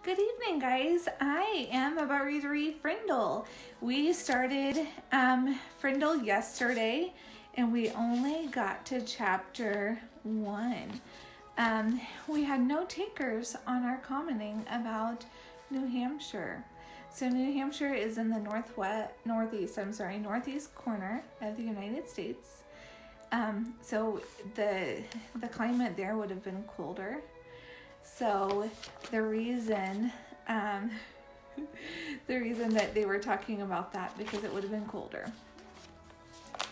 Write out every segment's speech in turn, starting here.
Good evening, guys. I am about ready to read Frindle. We started Frindle yesterday, and we only got to chapter 1. We had no takers on our commenting about New Hampshire. So New Hampshire is in the northeast corner of the United States. So the climate there would have been colder. So the reason that they were talking about that because it would have been colder.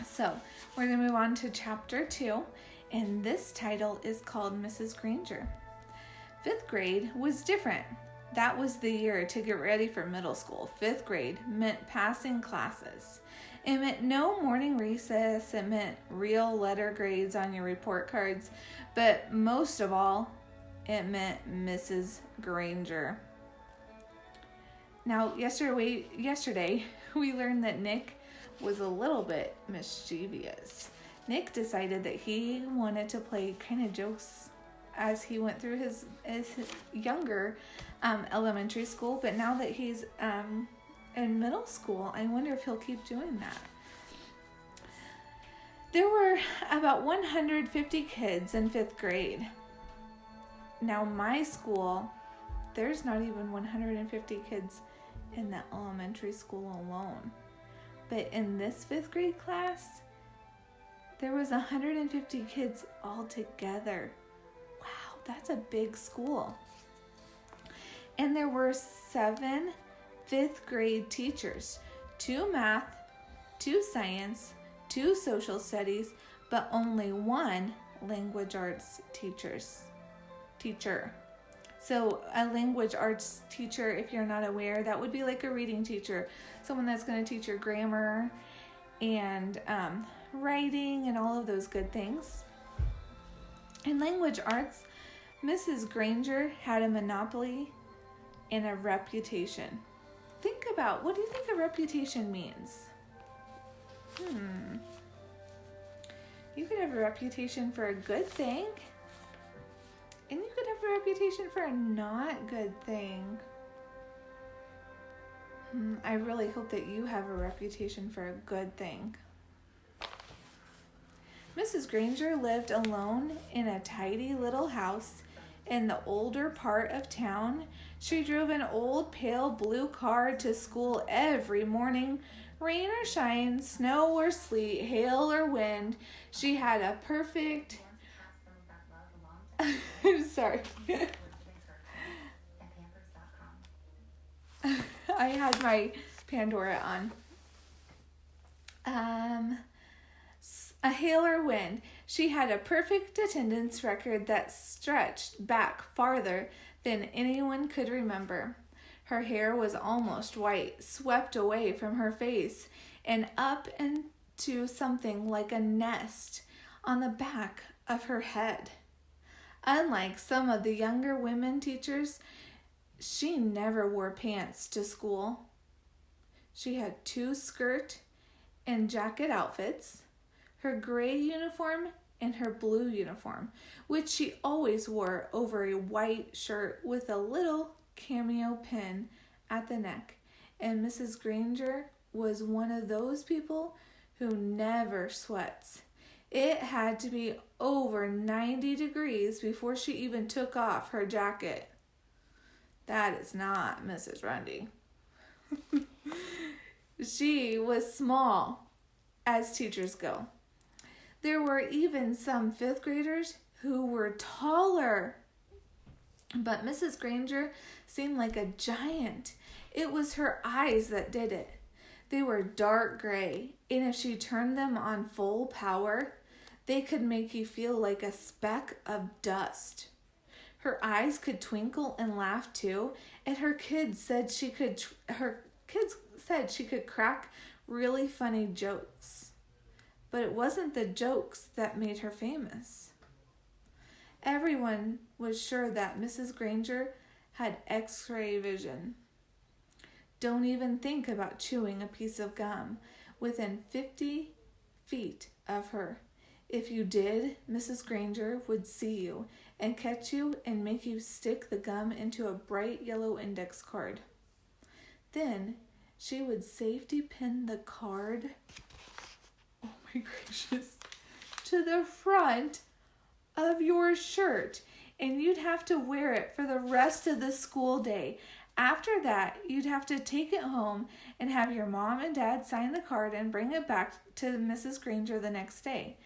So we're going to move on to chapter 2, and this title is called Mrs. Granger. 5th grade was different. That was the year to get ready for middle school. 5th grade meant passing classes. It meant no morning recess. It meant real letter grades on your report cards. But most of all, it meant Mrs. Granger. Now, yesterday, we learned that Nick was a little bit mischievous. Nick decided that he wanted to play kind of jokes as he went through his younger elementary school, but now that he's in middle school, I wonder if he'll keep doing that. There were about 150 kids in 5th grade. Now, my school, there's not even 150 kids in the elementary school alone. But in this 5th grade class, there was 150 kids all together. Wow, that's a big school. And there were 7 5th grade teachers, 2 math, 2 science, 2 social studies, but only 1 language arts teacher. So a language arts teacher, if you're not aware, that would be like a reading teacher, someone that's going to teach your grammar and writing and all of those good things. In language arts, Mrs. Granger had a monopoly and a reputation. Think about, what do you think a reputation means? You could have a reputation for a good thing, and you could have a reputation for a not good thing. I really hope that you have a reputation for a good thing. Mrs. Granger lived alone in a tidy little house in the older part of town. She drove an old pale blue car to school every morning. Rain or shine, snow or sleet, hail or wind, she had a perfect... I'm sorry. I had my Pandora on. A hail or wind. She had a perfect attendance record that stretched back farther than anyone could remember. Her hair was almost white, swept away from her face and up into something like a nest on the back of her head. Unlike some of the younger women teachers, she never wore pants to school. She had 2 skirt and jacket outfits, her gray uniform and her blue uniform, which she always wore over a white shirt with a little cameo pin at the neck. And Mrs. Granger was one of those people who never sweats. It had to be over 90 degrees before she even took off her jacket. That is not Mrs. Grundy. She was small, as teachers go. There were even some 5th graders who were taller. But Mrs. Granger seemed like a giant. It was her eyes that did it. They were dark gray, and if she turned them on full power, they could make you feel like a speck of dust. Her eyes could twinkle and laugh too, and her kids said she could crack really funny jokes. But it wasn't the jokes that made her famous. Everyone was sure that Mrs. Granger had X-ray vision. Don't even think about chewing a piece of gum within 50 feet of her. If you did, Mrs. Granger would see you and catch you and make you stick the gum into a bright yellow index card. Then she would safety pin the card, oh my gracious, to the front of your shirt, and you'd have to wear it for the rest of the school day. After that, you'd have to take it home and have your mom and dad sign the card and bring it back to Mrs. Granger the next day.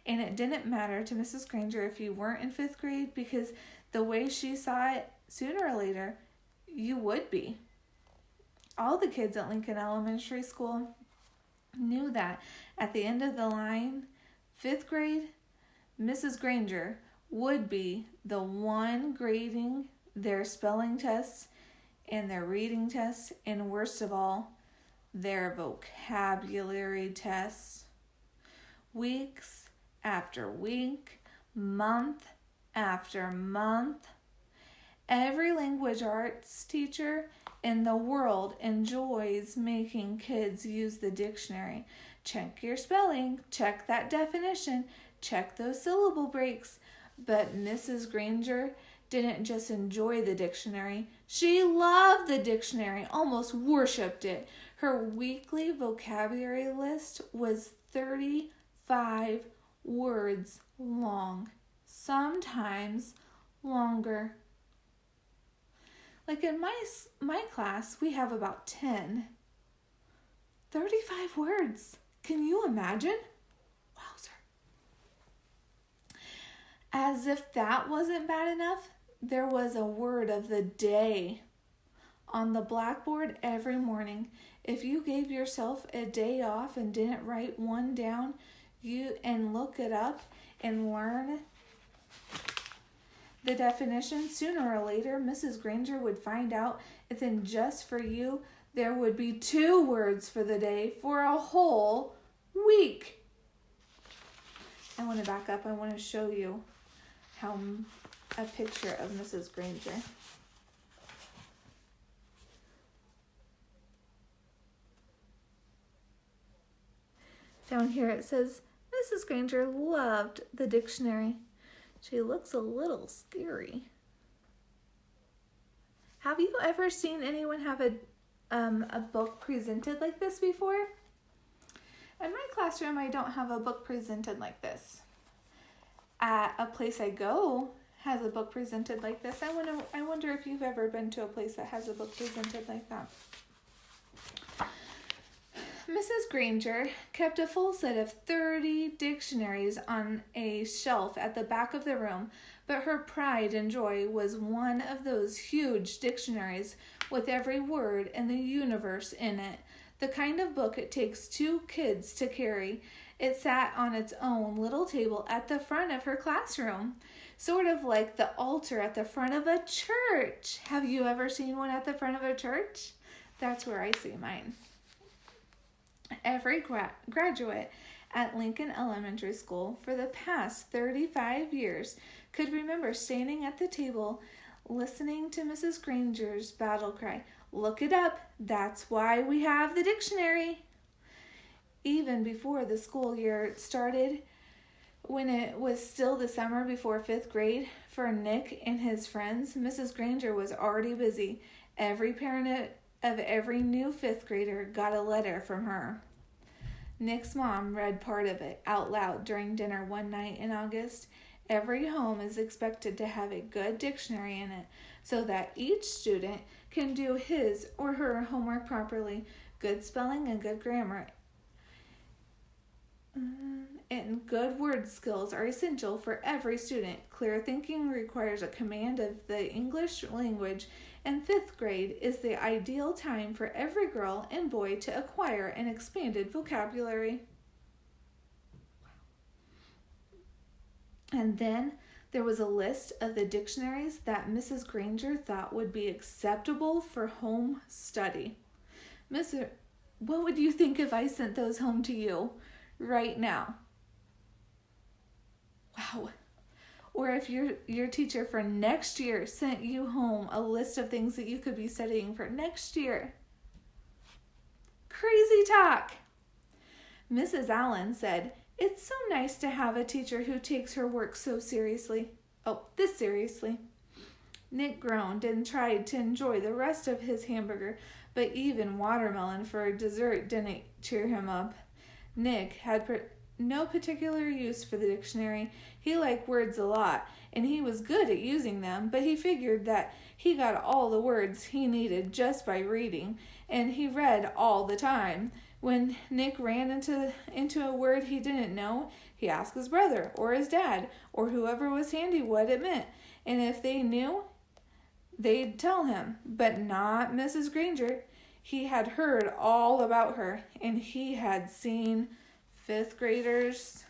And it didn't matter to Mrs. Granger if you weren't in 5th grade, because the way she saw it, sooner or later, you would be. All the kids at Lincoln Elementary School knew that at the end of the line, 5th grade, Mrs. Granger would be the one grading their spelling tests and their reading tests, and worst of all, their vocabulary tests. Weeks after week, month after month, every language arts teacher in the world enjoys making kids use the dictionary. Check your spelling, check that definition, check those syllable breaks. But Mrs. Granger didn't just enjoy the dictionary. She loved the dictionary, almost worshipped it. Her weekly vocabulary list was 35 words long, sometimes longer. Like in my class, we have about 10. 35 words. Can you imagine? Wowzer. As if that wasn't bad enough, there was a word of the day on the blackboard every morning. If you gave yourself a day off and didn't write one down, and look it up and learn the definition, sooner or later, Mrs. Granger would find out if then just for you, there would be 2 words for the day for a whole week. I want to back up. I want to show you a picture of Mrs. Granger. Down here it says, Mrs. Granger loved the dictionary. She looks a little scary. Have you ever seen anyone have a book presented like this before? In my classroom, I don't have a book presented like this. At a place I go has a book presented like this. I wonder if you've ever been to a place that has a book presented like that. Mrs. Granger kept a full set of 30 dictionaries on a shelf at the back of the room, but her pride and joy was one of those huge dictionaries with every word in the universe in it, the kind of book it takes 2 kids to carry. It sat on its own little table at the front of her classroom, sort of like the altar at the front of a church. Have you ever seen one at the front of a church? That's where I see mine. Every graduate at Lincoln Elementary School for the past 35 years could remember standing at the table listening to Mrs. Granger's battle cry, "Look it up, that's why we have the dictionary." Even before the school year started, when it was still the summer before 5th grade, for Nick and his friends, Mrs. Granger was already busy. Every parent of every new 5th grader got a letter from her. Nick's mom read part of it out loud during dinner one night in August. Every home is expected to have a good dictionary in it so that each student can do his or her homework properly. Good spelling and good grammar and good word skills are essential for every student. Clear thinking requires a command of the English language, and 5th grade is the ideal time for every girl and boy to acquire an expanded vocabulary. And then there was a list of the dictionaries that Mrs. Granger thought would be acceptable for home study. What would you think if I sent those home to you right now? Wow. Or if your teacher for next year sent you home a list of things that you could be studying for next year. Crazy talk. Mrs. Allen said, "It's so nice to have a teacher who takes her work so seriously." Oh, this seriously. Nick groaned and tried to enjoy the rest of his hamburger, but even watermelon for dessert didn't cheer him up. Nick had no particular use for the dictionary. He liked words a lot, and he was good at using them, but he figured that he got all the words he needed just by reading, and he read all the time. When Nick ran into a word he didn't know, he asked his brother or his dad or whoever was handy what it meant, and if they knew, they'd tell him, but not Mrs. Granger. He had heard all about her, and he had seen 5th graders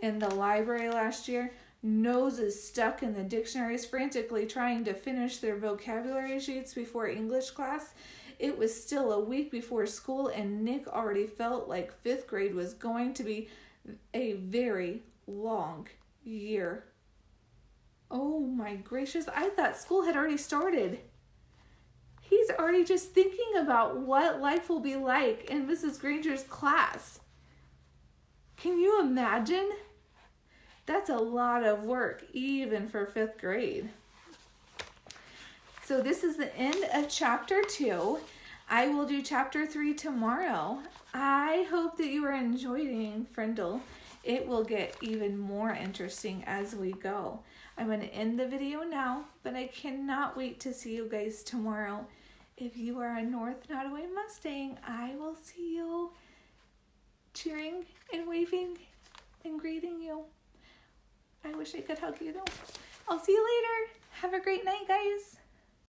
in the library last year, noses stuck in the dictionaries, frantically trying to finish their vocabulary sheets before English class. It was still a week before school, and Nick already felt like 5th grade was going to be a very long year. Oh my gracious, I thought school had already started. He's already just thinking about what life will be like in Mrs. Granger's class. Can you imagine? That's a lot of work, even for 5th grade. So this is the end of chapter 2. I will do chapter 3 tomorrow. I hope that you are enjoying Frindle. It will get even more interesting as we go. I'm going to end the video now, but I cannot wait to see you guys tomorrow. If you are a North Nottoway Mustang, I will see you cheering and waving and greeting you. I wish I could hug you though. I'll see you later. Have a great night, guys.